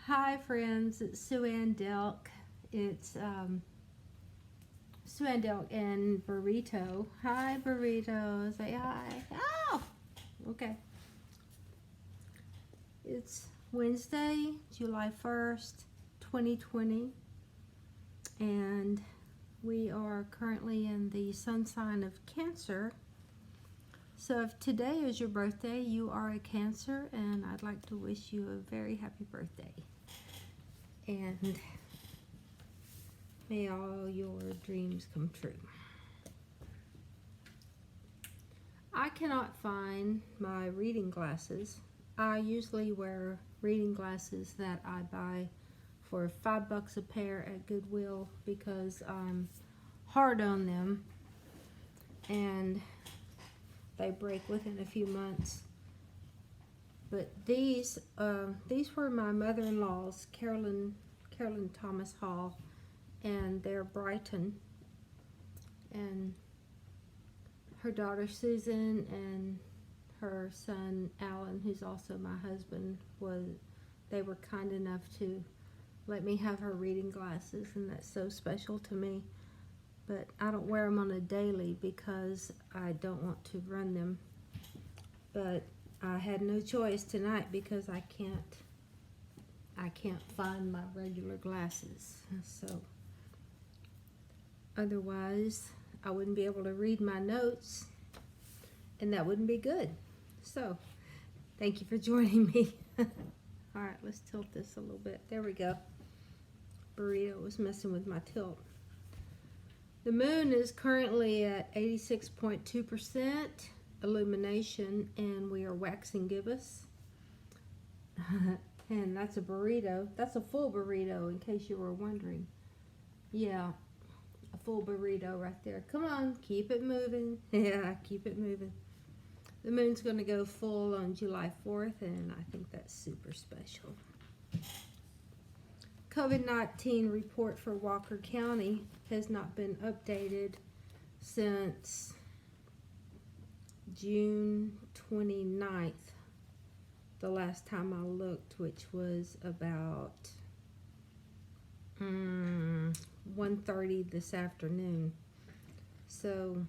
Hi friends, it's Sue Ann Delk. It's Sue Ann Delk and Burrito. Hi Burrito, say hi. Oh, okay. It's Wednesday, July 1st, 2020, and we are currently in the sun sign of Cancer. So if today is your birthday, you are a Cancer, and I'd like to wish you a very happy birthday. And may all your dreams come true. I cannot find my reading glasses. I usually wear reading glasses that I buy for $5 a pair at Goodwill because I'm hard on them and they break within a few months. But these were my mother-in-law's, Carolyn Thomas Hall, and they're Brighton. And her daughter Susan and her son Alan, who's also my husband, they were kind enough to let me have her reading glasses, and that's so special to me. But I don't wear them on a daily because I don't want to run them. But I had no choice tonight because I can't find my regular glasses. So otherwise I wouldn't be able to read my notes, and that wouldn't be good. So thank you for joining me. All right, let's tilt this a little bit. There we go. Burrito was messing with my tilt. The moon is currently at 86.2% illumination, and we are waxing gibbous. And that's a burrito. That's a full burrito, in case you were wondering. Yeah, a full burrito right there. Come on, keep it moving. Yeah, keep it moving. The moon's going to go full on July 4th, and I think that's super special. COVID-19 report for Walker County has not been updated since June 29th, the last time I looked, which was about 1:30 this afternoon. So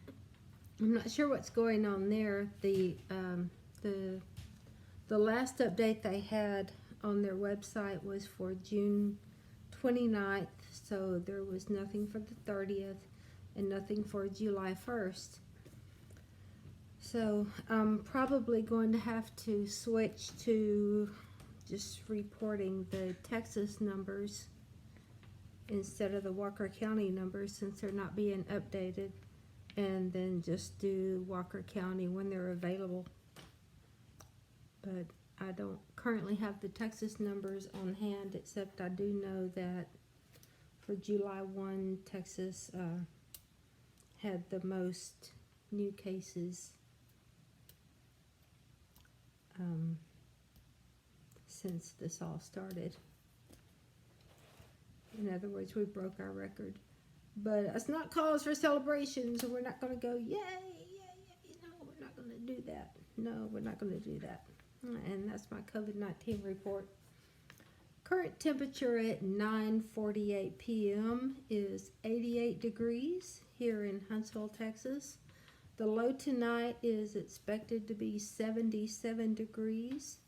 I'm not sure what's going on there. The last update they had on their website was for June 29th, so there was nothing for the 30th and nothing for July 1st. So I'm probably going to have to switch to just reporting the Texas numbers instead of the Walker County numbers, since they're not being updated, and then just do Walker County when they're available. But I don't currently have the Texas numbers on hand, except I do know that for July 1, Texas had the most new cases since this all started. In other words, we broke our record. But it's not cause for celebration, so we're not going to go, yay, yay. No, we're not going to do that. No, we're not going to do that. And that's my COVID-19 report. Current temperature at 9:48 p.m. is 88 degrees here in Huntsville, Texas. The low tonight is expected to be 77 degrees.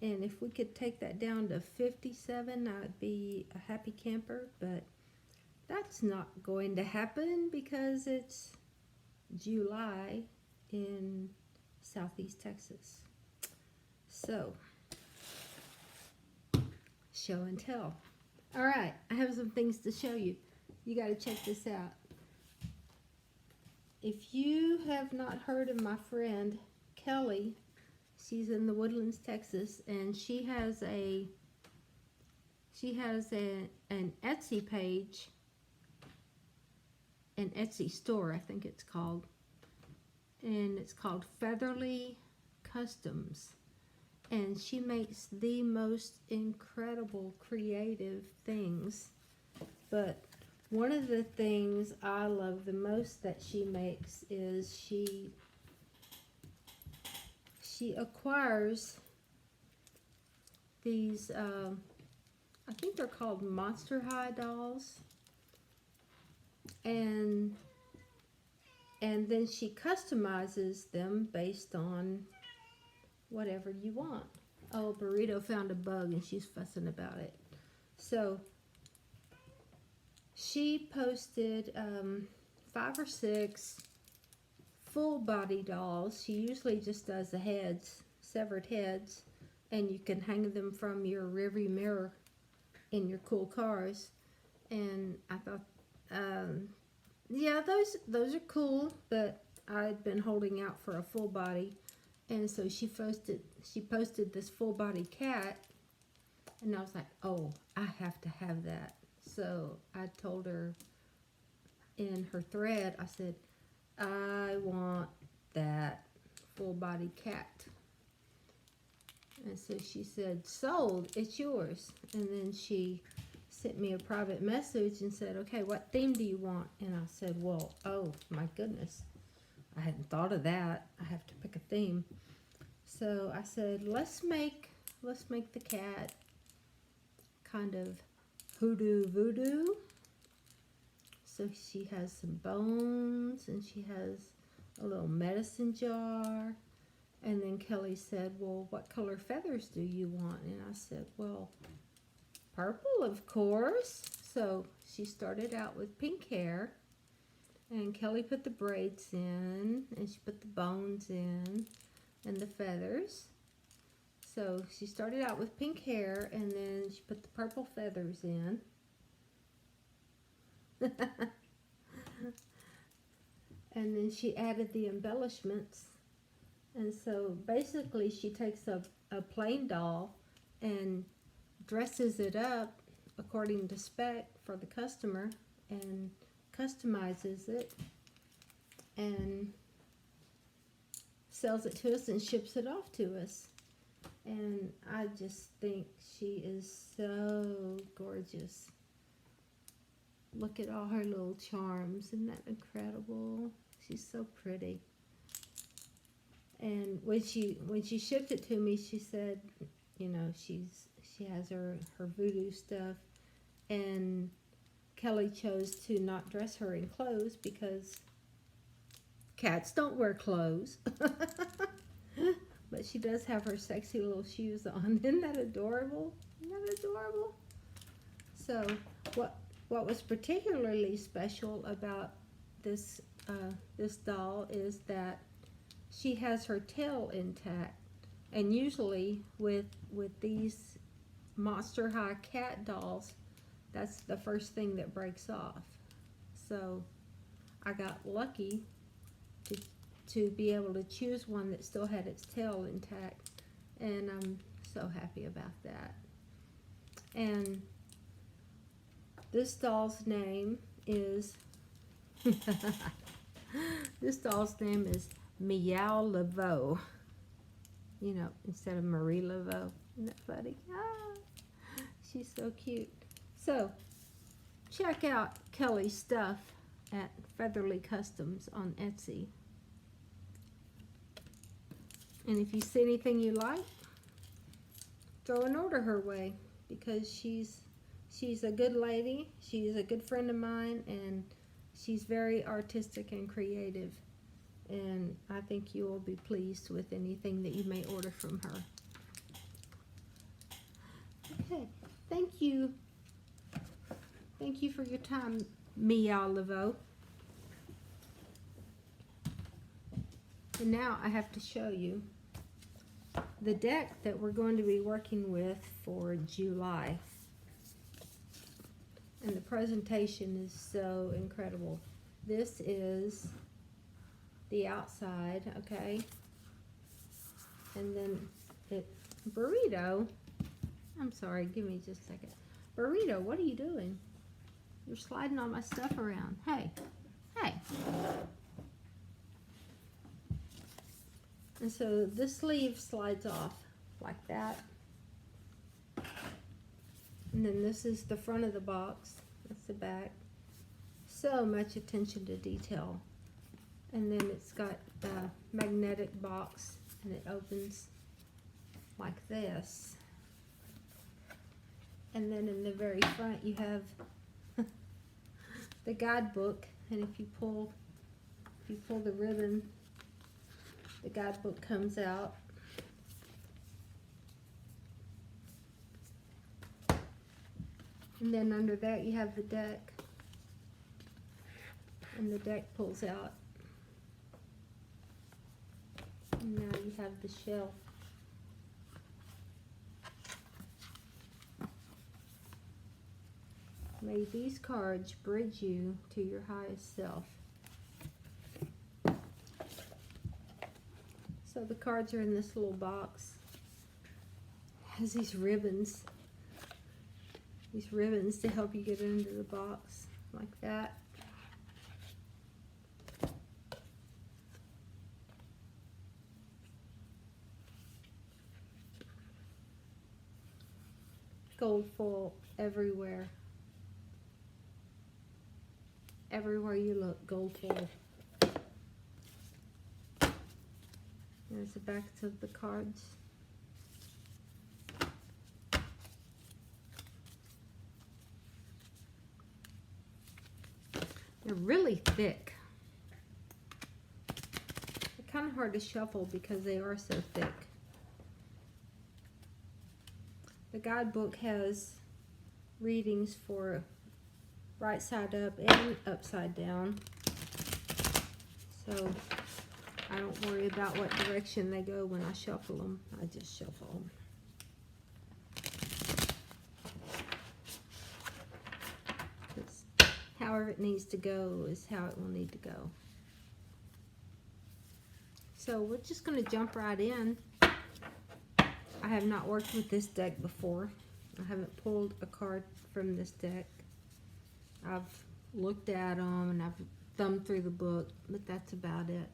And if we could take that down to 57, I'd be a happy camper. But that's not going to happen because it's July in Southeast Texas. So, show and tell. All right, I have some things to show you. You got to check this out. If you have not heard of my friend Kelly, she's in the Woodlands, Texas, and she has an Etsy page, an Etsy store, I think it's called, and it's called Featherly Customs. And she makes the most incredible creative things. But one of the things I love the most that she makes is she acquires these I think they're called Monster High dolls. And then she customizes them based on whatever you want. Oh, Burrito found a bug and she's fussing about it. So she posted 5 or 6 full body dolls. She usually just does the heads, severed heads, and you can hang them from your rearview mirror in your cool cars. And I thought, yeah, those are cool, but I'd been holding out for a full body, and so she posted this full body cat, and I was like, oh, I have to have that. So I told her in her thread, I said, I want that full body cat. And so she said, sold, it's yours. And then she sent me a private message and said, okay, what theme do you want? And I said, well, oh my goodness, I hadn't thought of that. I have to pick a theme. So I said, let's make the cat kind of hoodoo voodoo. So she has some bones and she has a little medicine jar. And then Kelly said, well, what color feathers do you want? And I said, well, purple, of course. So she started out with pink hair, and Kelly put the braids in, and she put the bones in, and the feathers. So she started out with pink hair, and then she put the purple feathers in. And then she added the embellishments. And so basically she takes a plain doll and dresses it up according to spec for the customer and customizes it and sells it to us and ships it off to us. And I just think she is so gorgeous. Look at all her little charms. Isn't that incredible? She's so pretty. And when she shipped it to me, she said, you know, she has her voodoo stuff, and Kelly chose to not dress her in clothes because cats don't wear clothes. But she does have her sexy little shoes on. Isn't that adorable? Isn't that adorable? So what was particularly special about this doll is that she has her tail intact, and usually with these Monster High cat dolls, that's the first thing that breaks off. So I got lucky to be able to choose one that still had its tail intact, and I'm so happy about that. And this doll's name is Meow Laveau, you know, instead of Marie Laveau. Isn't that funny? Ah, she's so cute. So check out Kelly's stuff at Featherly Customs on Etsy. And if you see anything you like, throw an order her way, because she's a good lady. She's a good friend of mine, and she's very artistic and creative. And I think you will be pleased with anything that you may order from her. Okay, thank you. Thank you for your time, Meow Laveau. And now I have to show you the deck that we're going to be working with for July. And the presentation is so incredible. This is the outside, okay? And then Burrito, I'm sorry, give me just a second. Burrito, what are you doing? You're sliding all my stuff around. Hey, hey. And so this sleeve slides off like that. And then this is the front of the box. That's the back. So much attention to detail. And then it's got the magnetic box, and it opens like this. And then in the very front you have the guidebook, and if you pull the ribbon, the guidebook comes out. And then under that you have the deck, and the deck pulls out. And now you have the shelf. May these cards bridge you to your highest self. So the cards are in this little box. It has these ribbons to help you get into the box, like that. Gold foil everywhere. Everywhere you look, gold foil. There's the backs of the cards. They're really thick. They're kind of hard to shuffle because they are so thick. The guidebook has readings for right side up and upside down. So I don't worry about what direction they go when I shuffle them. I just shuffle them. However it needs to go is how it will need to go. So we're just going to jump right in. I have not worked with this deck before. I haven't pulled a card from this deck. I've looked at them and I've thumbed through the book, but that's about it.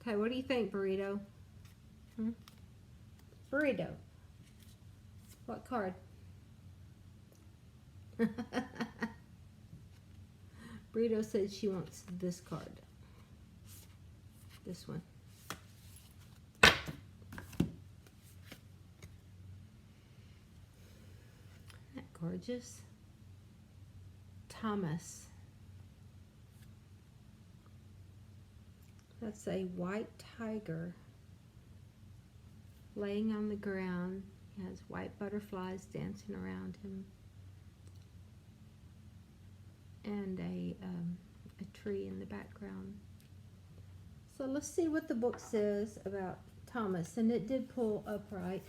Okay, what do you think, Burrito? Burrito. What card? Burrito said she wants this card. This one. Isn't that gorgeous? Thomas. That's a white tiger laying on the ground. He has white butterflies dancing around him, and a tree in the background. So let's see what the book says about Thomas, and it did pull upright.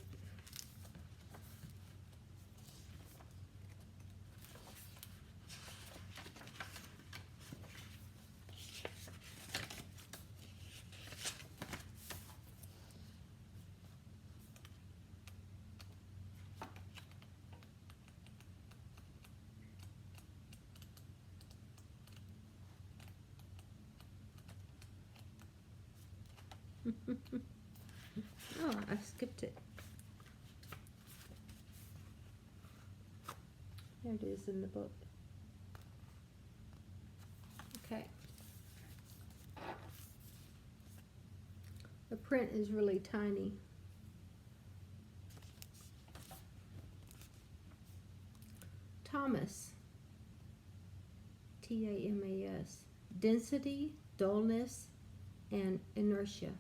Oh, I skipped it. There it is in the book. Okay. The print is really tiny. Thomas. T-A-M-A-S. Density, dullness, and inertia.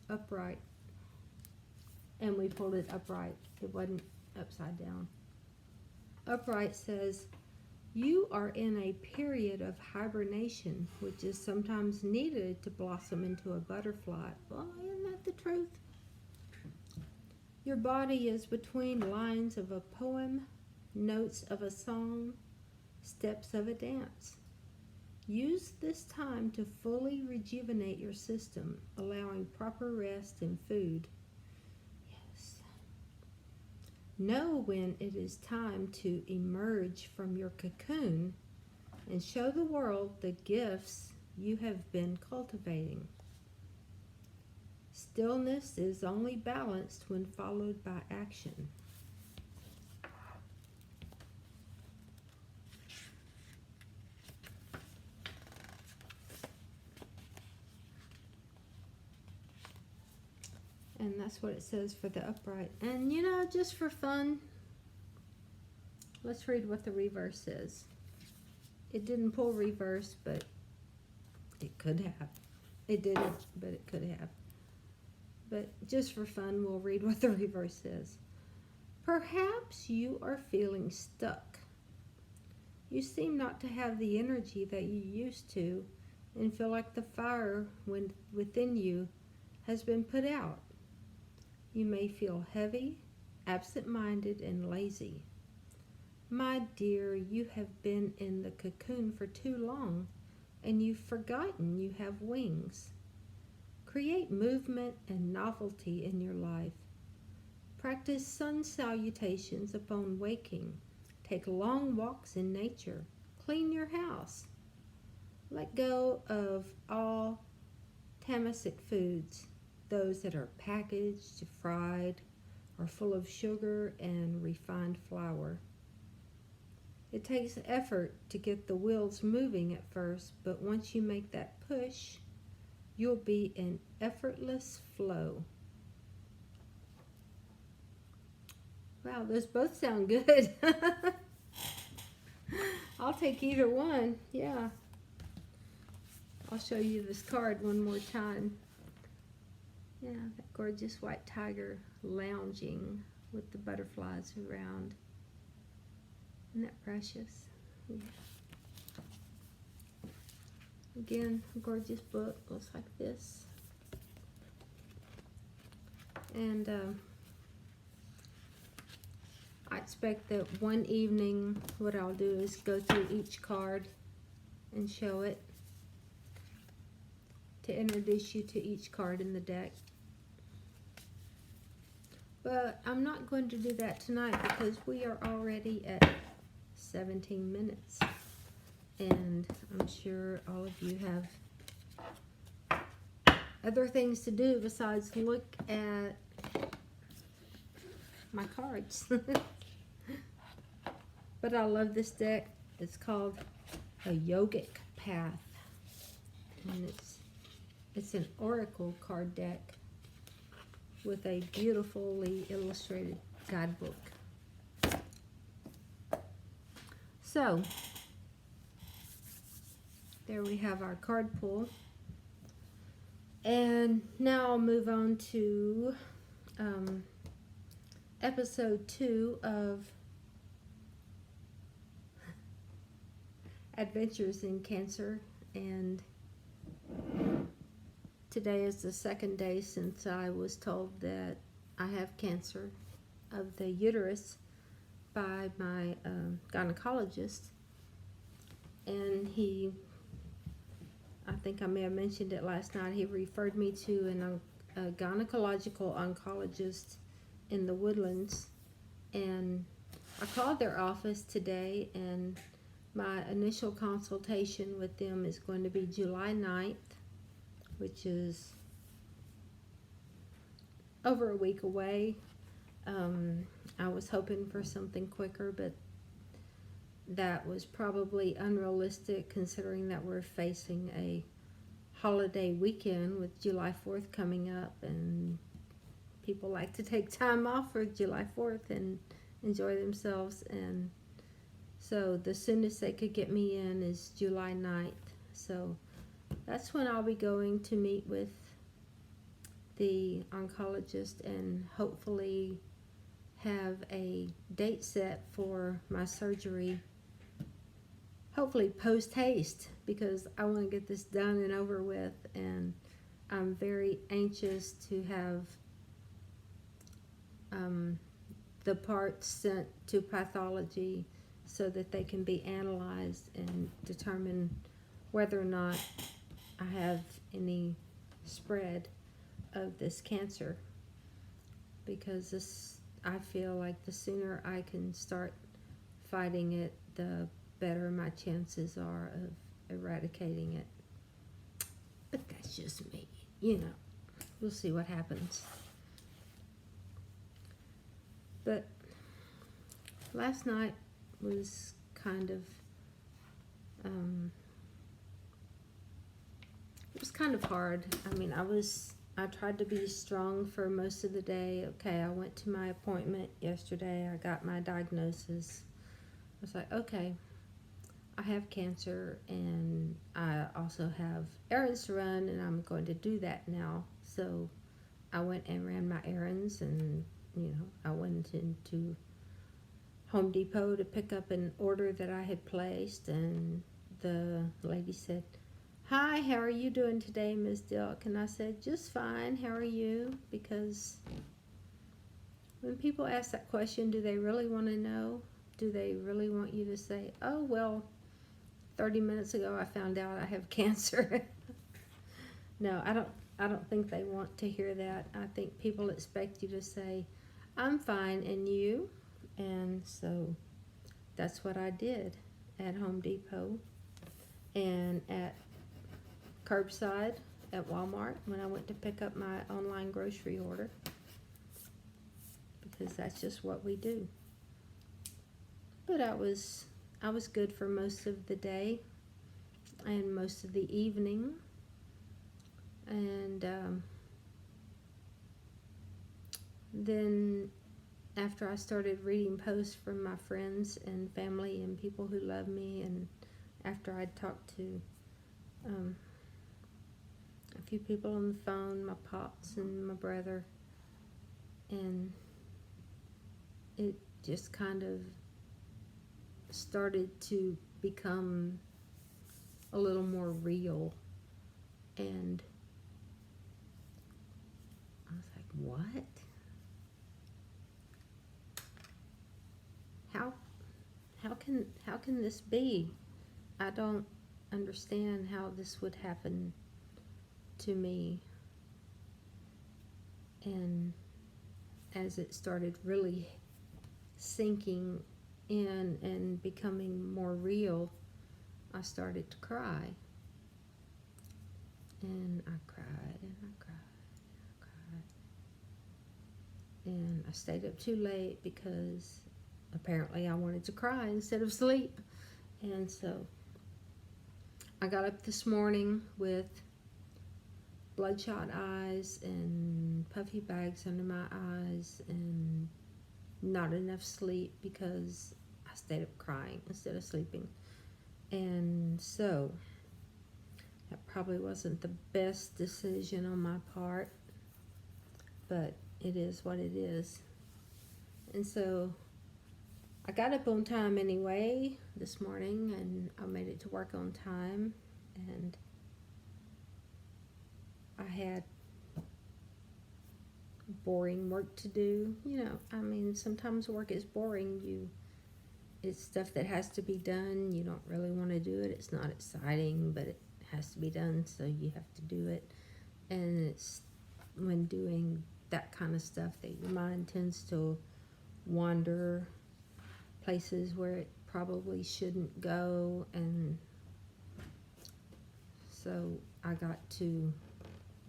Upright. And we pulled it upright. It wasn't upside down. Upright says, you are in a period of hibernation, which is sometimes needed to blossom into a butterfly. Well, isn't that the truth? Your body is between lines of a poem, notes of a song, steps of a dance. Use this time to fully rejuvenate your system, allowing proper rest and food. Yes. Know when it is time to emerge from your cocoon and show the world the gifts you have been cultivating. Stillness is only balanced when followed by action. And that's what it says for the upright. And you know, just for fun, Let's read what the reverse says. It didn't pull reverse, but it could have. It didn't, but it could have. But just for fun, we'll read what the reverse says. Perhaps you are feeling stuck. You seem not to have the energy that you used to and feel like the fire within you has been put out. You may feel heavy, absent-minded, and lazy. My dear, you have been in the cocoon for too long, and you've forgotten you have wings. Create movement and novelty in your life. Practice sun salutations upon waking. Take long walks in nature. Clean your house. Let go of all tamasic foods, those that are packaged, fried, or full of sugar and refined flour. It takes effort to get the wheels moving at first, but once you make that push, you'll be in effortless flow. Wow, those both sound good. I'll take either one, yeah. I'll show you this card one more time. Yeah, that gorgeous white tiger lounging with the butterflies around. Isn't that precious? Yeah. Again, a gorgeous book. Looks like this. And I expect that one evening what I'll do is go through each card and show it to introduce you to each card in the deck. But I'm not going to do that tonight because we are already at 17 minutes. And I'm sure all of you have other things to do besides look at my cards. But I love this deck. It's called a Yogic Path. And it's an oracle card deck with a beautifully illustrated guidebook. So, there we have our card pull. And now I'll move on to episode 2 of Adventures in Cancer. And today is the second day since I was told that I have cancer of the uterus by my gynecologist. And I think I may have mentioned it last night, he referred me to a gynecological oncologist in the Woodlands. And I called their office today, and my initial consultation with them is going to be July 9th, which is over a week away. I was hoping for something quicker, but that was probably unrealistic considering that we're facing a holiday weekend with July 4th coming up, and people like to take time off for July 4th and enjoy themselves. And so the soonest they could get me in is July 9th. So that's when I'll be going to meet with the oncologist and hopefully have a date set for my surgery, hopefully post haste, because I want to get this done and over with. And I'm very anxious to have the parts sent to pathology so that they can be analyzed and determine whether or not I have any spread of this cancer, because I feel like the sooner I can start fighting it, the better my chances are of eradicating it. But that's just me, you know. We'll see what happens. But last night was kind of it was kind of hard. I mean, I tried to be strong for most of the day. Okay, I went to my appointment yesterday. I got my diagnosis. was like, okay, I have cancer and I also have errands to run, and I'm going to do that now. So I went and ran my errands, and I went into Home Depot to pick up an order that I had placed, and the lady said, "Hi, how are you doing today, Ms. Dilk?" And I said, "Just fine. How are you?" Because when people ask that question, do they really want to know? Do they really want you to say, "Oh, well, 30 minutes ago I found out I have cancer"? No, I don't think they want to hear that. I think people expect you to say, "I'm fine, and you?" And so that's what I did at Home Depot and at curbside at Walmart when I went to pick up my online grocery order, because that's just what we do. But I was good for most of the day and most of the evening, and then after I started reading posts from my friends and family and people who love me, and after I'd talked to a few people on the phone, my pops and my brother, and it just kind of started to become a little more real. And I was like, what? How can this be? I don't understand how this would happen to me. And as it started really sinking in and becoming more real, I started to cry. And I cried and I cried and I cried. And I stayed up too late because apparently I wanted to cry instead of sleep. And so I got up this morning with bloodshot eyes and puffy bags under my eyes and not enough sleep because I stayed up crying instead of sleeping. And so that probably wasn't the best decision on my part, but it is what it is. And so I got up on time anyway this morning, and I made it to work on time, and I had boring work to do. Sometimes work is boring. It's stuff that has to be done. You don't really want to do it. It's not exciting, but it has to be done, so you have to do it. And it's when doing that kind of stuff that your mind tends to wander places where it probably shouldn't go. And so I got to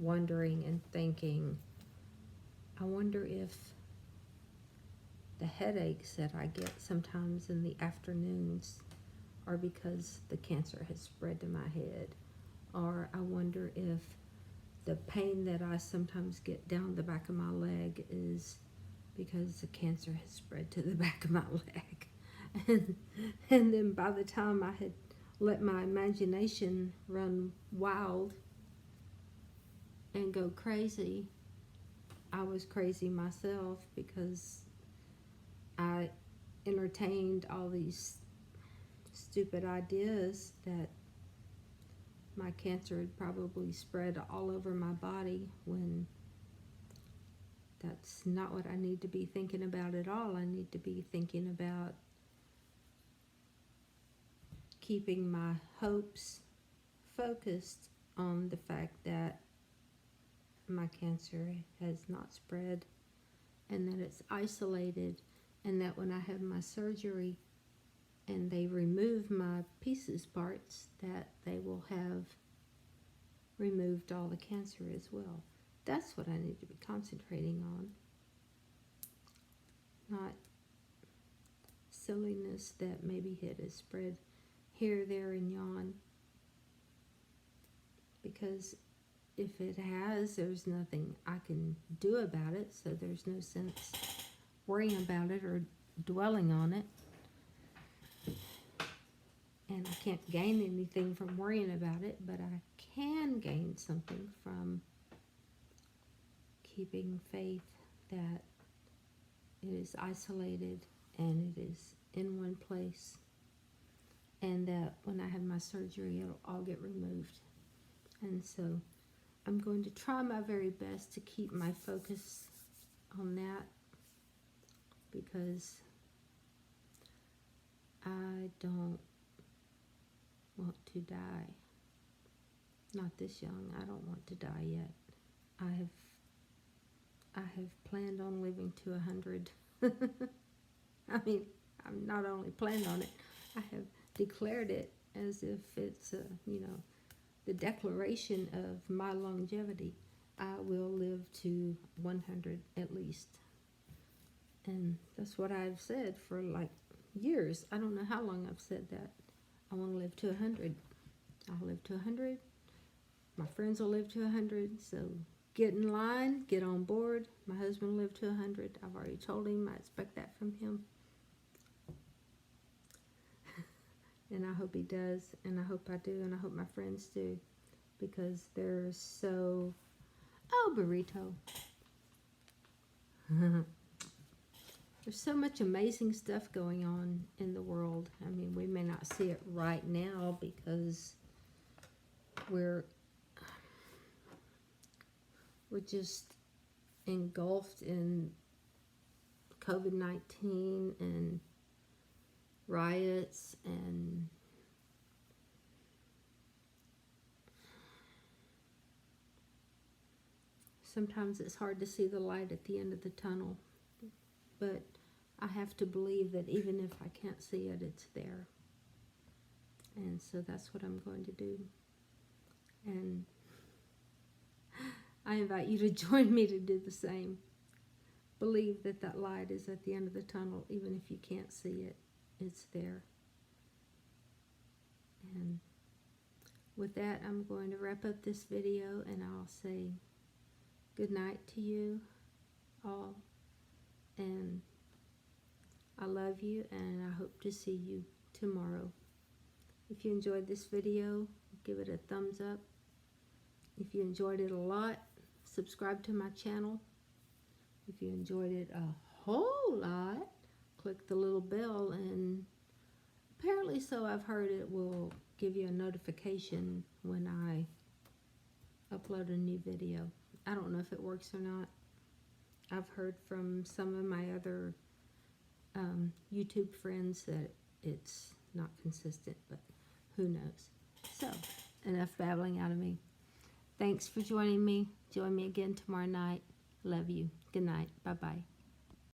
wondering and thinking, I wonder if the headaches that I get sometimes in the afternoons are because the cancer has spread to my head. Or I wonder if the pain that I sometimes get down the back of my leg is because the cancer has spread to the back of my leg. And then by the time I had let my imagination run wild and go crazy, I was crazy myself, because I entertained all these stupid ideas that my cancer had probably spread all over my body, when that's not what I need to be thinking about at all. I need to be thinking about keeping my hopes focused on the fact that my cancer has not spread, and that it's isolated, and that when I have my surgery and they remove my parts, that they will have removed all the cancer as well. That's what I need to be concentrating on, not silliness that maybe it has spread here, there, and yon. Because if it has, there's nothing I can do about it, so there's no sense worrying about it or dwelling on it. and I can't gain anything from worrying about it, but I can gain something from keeping faith that it is isolated and it is in one place, and that when I have my surgery, it'll all get removed. And so I'm going to try my very best to keep my focus on that, because I don't want to die. Not this young. I don't want to die yet. I have planned on living to 100. I mean, I'm not only planned on it, I have declared it as if it's the declaration of my longevity. I will live to 100 at least. And that's what I've said for like years. I don't know how long I've said that. I want to live to 100. I'll live to 100. My friends will live to 100. So get in line, get on board. My husband will live to 100. I've already told him I expect that from him. And I hope he does, and I hope I do, and I hope my friends do, because they're so... Oh, burrito. There's so much amazing stuff going on in the world. I mean, we may not see it right now because we're just engulfed in COVID-19 and riots, and sometimes it's hard to see the light at the end of the tunnel. But I have to believe that even if I can't see it, it's there. And so that's what I'm going to do. And I invite you to join me to do the same. Believe that that light is at the end of the tunnel, even if you can't see it. It's there. And with that, I'm going to wrap up this video, and I'll say good night to you all. And I love you, and I hope to see you tomorrow. If you enjoyed this video, give it a thumbs up. If you enjoyed it a lot, subscribe to my channel. If you enjoyed it a whole lot, click the little bell, and apparently, so I've heard, it will give you a notification when I upload a new video. I don't know if it works or not. I've heard from some of my other YouTube friends that it's not consistent, but who knows. So, enough babbling out of me. Thanks for joining me. Join me again tomorrow night. Love you. Good night. Bye-bye.